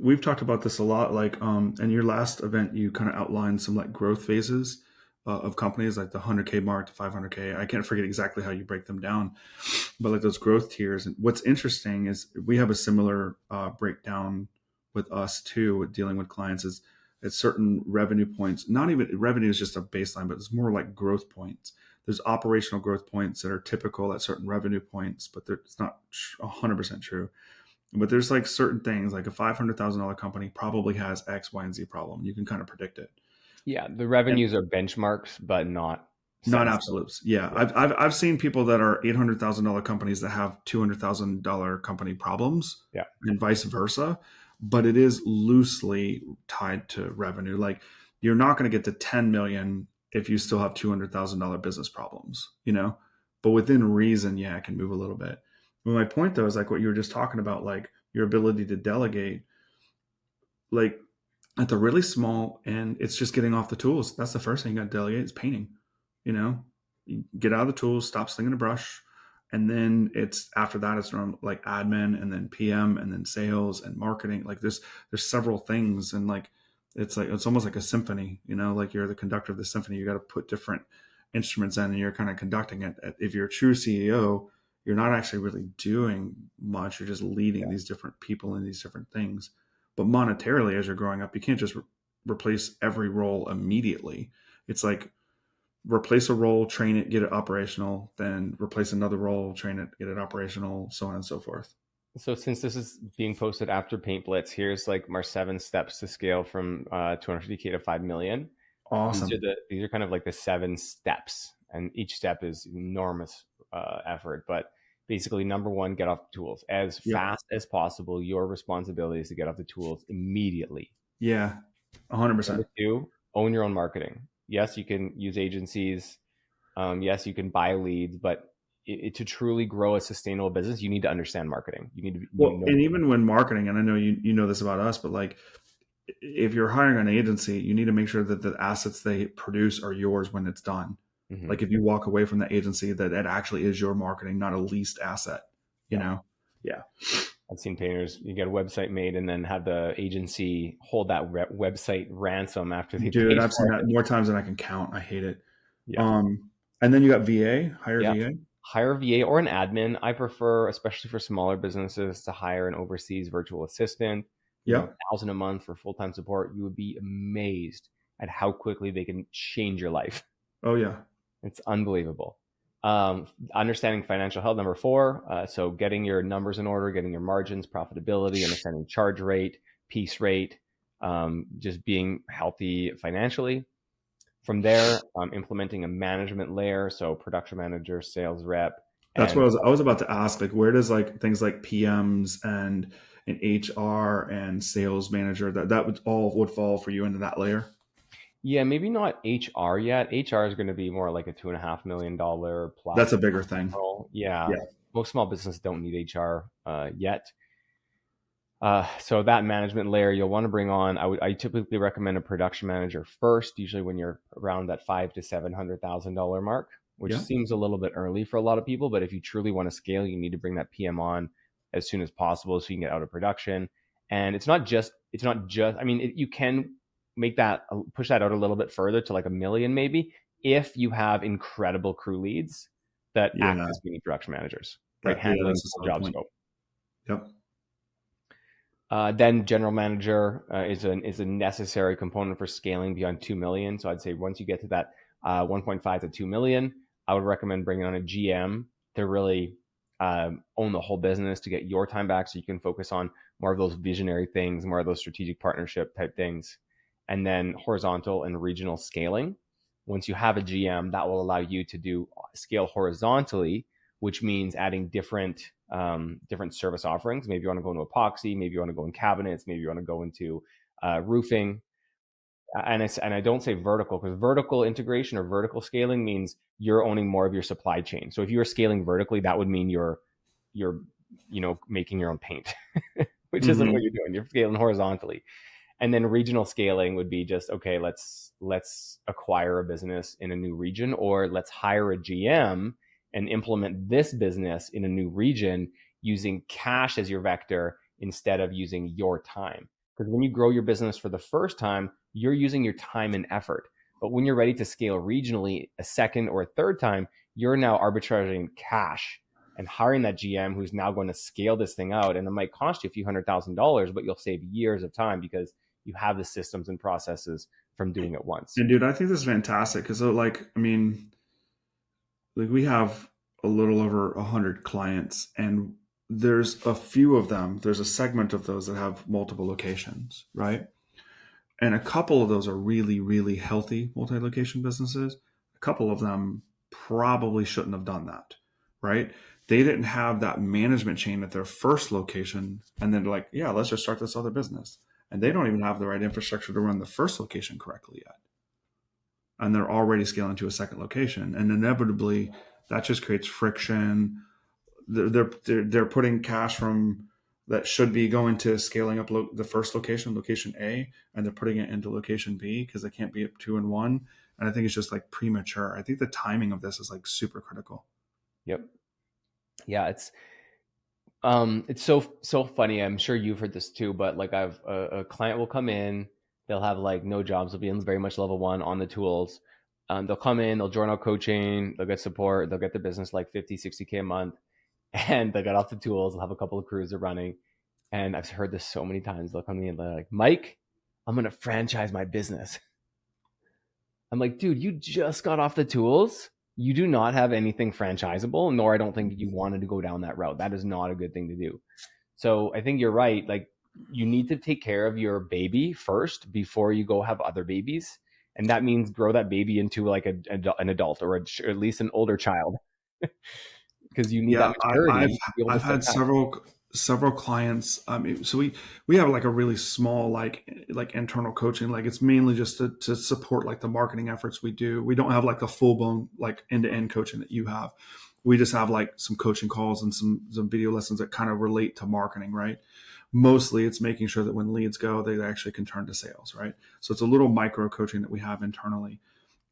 we've talked about this a lot. Like, in your last event, you kind of outlined some like growth phases of companies, like the 100K mark to 500K. I can't forget exactly how you break them down, but like those growth tiers. And what's interesting is we have a similar breakdown with us too, with dealing with clients. Is at certain revenue points, not even revenue is just a baseline, but it's more like growth points. There's operational growth points that are typical at certain revenue points, but it's not 100% true. But there's like certain things, like a $500,000 company probably has X, Y, and Z problem. You can kind of predict it. Yeah, the And revenues are benchmarks, but not not set in stone. absolutes. Yeah. Yeah, I've seen people that are $800,000 companies that have $200,000 company problems yeah, and vice versa. But it is loosely tied to revenue. Like you're not going to get to 10 million if you still have $200,000 business problems, but within reason, yeah, it can move a little bit. But my point though is like what you were just talking about, like your ability to delegate, like at the really small end, it's just getting off the tools. That's the first thing you got to delegate is painting. You get out of the tools, stop slinging a brush, and then it's after that it's around like admin and then PM and then sales and marketing. Like there's several things, and like it's almost like a symphony. Like you're the conductor of the symphony. You got to put different instruments in, and you're kind of conducting it. If you're a true CEO, you're not actually really doing much. You're just leading yeah. these different people in these different things. But monetarily, as you're growing up, you can't just replace every role immediately. It's like replace a role, train it, get it operational, then replace another role, train it, get it operational, so on and so forth. So since this is being posted after Paint Blitz, here's like our 7 steps to scale from 250K to 5 million. Awesome. These are kind of like the 7 steps, and each step is enormous effort. But basically, number one, get off the tools as Yep. fast as possible. Your responsibility is to get off the tools immediately. Yeah. 100%. Number two, own your own marketing. Yes, you can use agencies. Yes, you can buy leads, but to truly grow a sustainable business, you need to understand marketing. You Well, know. and even when marketing, and I know you know this about us, but like if you're hiring an agency, you need to make sure that the assets they produce are yours when it's done. Mhm. Like if you walk away from the agency, that it actually is your marketing, not a leased asset, you Yeah. know? Yeah. I've seen painters, you get a website made and then have the agency hold that website ransom after they Dude, paid I've seen for that it. more times than I can count. I hate it. Yeah. And then you got VA, hire Yeah. VA. Hire a VA or an admin. I prefer, especially for smaller businesses, to hire an overseas virtual assistant. Yep. 1,000 a month for full-time support. You would be amazed at how quickly they can change your life. Oh yeah. It's unbelievable. Understanding financial health, number four. So getting your numbers in order, getting your margins, profitability, understanding charge rate, piece rate, just being healthy financially. From there, implementing a management layer, so production manager, sales rep, That's what and I was about to ask. Like, where does like things like PMs and an HR and sales manager that would fall for you into that layer? yeah, maybe not HR yet. HR is going to be more like a $2.5 million That's plus a bigger thing. role. Yeah, Yeah. most small businesses don't need HR yet. So that management layer you'll want to bring on, I typically recommend a production manager first, usually when you're around that $500,000 to $700,000 mark, which Yeah. seems a little bit early for a lot of people. But if you truly want to scale, you need to bring that PM on as soon as possible so you can get out of production. And it's not just. I mean, you can make that push that out a little bit further to like a million maybe if you have incredible crew leads that act Yeah. as mini production managers, right, Yeah. handling That's a full solid job point. scope. Yep. Then general manager is a necessary component for scaling beyond 2 million. So I'd say once you get to that 1.5 to 2 million, I would recommend bringing on a GM to really own the whole business to get your time back so you can focus on more of those visionary things, more of those strategic partnership type things. And then horizontal and regional scaling. Once you have a GM, that will allow you to do scale horizontally, which means adding different service offerings. Maybe you want to go into epoxy, maybe you want to go in cabinets, maybe you want to go into roofing. And I don't say vertical because vertical integration or vertical scaling means you're owning more of your supply chain. So if you were scaling vertically, that would mean you're making your own paint, which isn't what Hmm. you're doing. You're scaling horizontally. And then regional scaling would be just, okay, let's acquire a business in a new region, or let's hire a GM and implement this business in a new region using cash as your vector instead of using your time. Because when you grow your business for the first time, you're using your time and effort. But when you're ready to scale regionally a second or a third time, you're now arbitraging cash and hiring that GM who's now going to scale this thing out. And it might cost you a few $100,000, but you'll save years of time because you have the systems and processes from doing it once. And dude, I think this is fantastic because, like, I mean, like we have a little over 100 clients, and there's a few of them. There's a segment of those that have multiple locations, right? And a couple of those are really, really healthy multi-location businesses. A couple of them probably shouldn't have done that, right? They didn't have that management chain at their first location, and then like, yeah, let's just start this other business. And they don't even have the right infrastructure to run the first location correctly yet. And they're already scaling to a second location, and inevitably that just creates friction. They're putting cash from that should be going to scaling up the first location, location A, and they're putting it into location B because they can't be at 2 and 1. And I think it's just like premature. I think the timing of this is like super critical. Yep. Yeah, it's so funny. I'm sure you've heard this too, but like I've a client will come in, they'll have like no jobs, they'll be in very much level one on the tools. They'll come in, they'll join our coaching, they'll get support, they'll get their business like 50, 60K a month, and they'll get off the tools, they'll have a couple of crews they're running. And I've heard this so many times. They'll come to me and they're like, Mike, I'm gonna franchise my business. I'm like, dude, you just got off the tools. You do not have anything franchisable, nor I don't think you wanted to go down that route. That is not a good thing to do. So I think you're right. Like you need to take care of your baby first before you go have other babies. And that means grow that baby into like an adult or at least an older child because you need that maturity. I've had several clients. I mean, so we have like a really small like internal coaching. Like it's mainly just to support like the marketing efforts we do. We don't have like the full blown like end to end coaching that you have. We just have like some coaching calls and some video lessons that kind of relate to marketing, right? Mostly it's making sure that when leads go, they actually can turn to sales, right? So it's a little micro coaching that we have internally.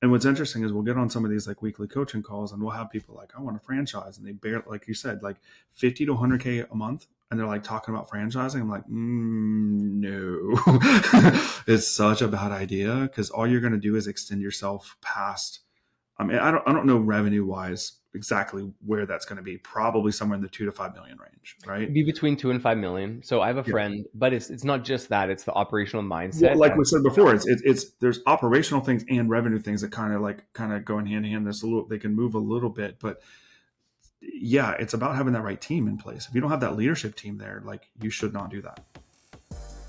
And what's interesting is we'll get on some of these like weekly coaching calls and we'll have people like, I want a franchise. And they barely, like you said, like 50 to 100K a month. And they're like talking about franchising. I'm like, no, it's such a bad idea because all you're going to do is extend yourself past. I mean, I don't know revenue wise exactly where that's going to be. Probably somewhere in the 2 to 5 million range, right? It'd be between 2 and 5 million. So I have a friend, but it's not just that. It's the operational mindset. Well, like we said before, it's there's operational things and revenue things that kind of go in hand in hand. There's a little, they can move a little bit, but yeah, it's about having that right team in place. If you don't have that leadership team there, like you should not do that.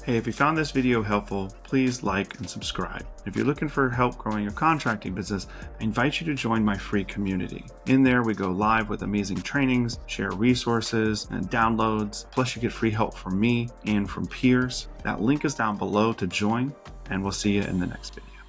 Hey, if you found this video helpful, please like and subscribe. If you're looking for help growing your contracting business, I invite you to join my free community. In there, we go live with amazing trainings, share resources and downloads, plus you get free help from me and from peers. That link is down below to join, and we'll see you in the next video.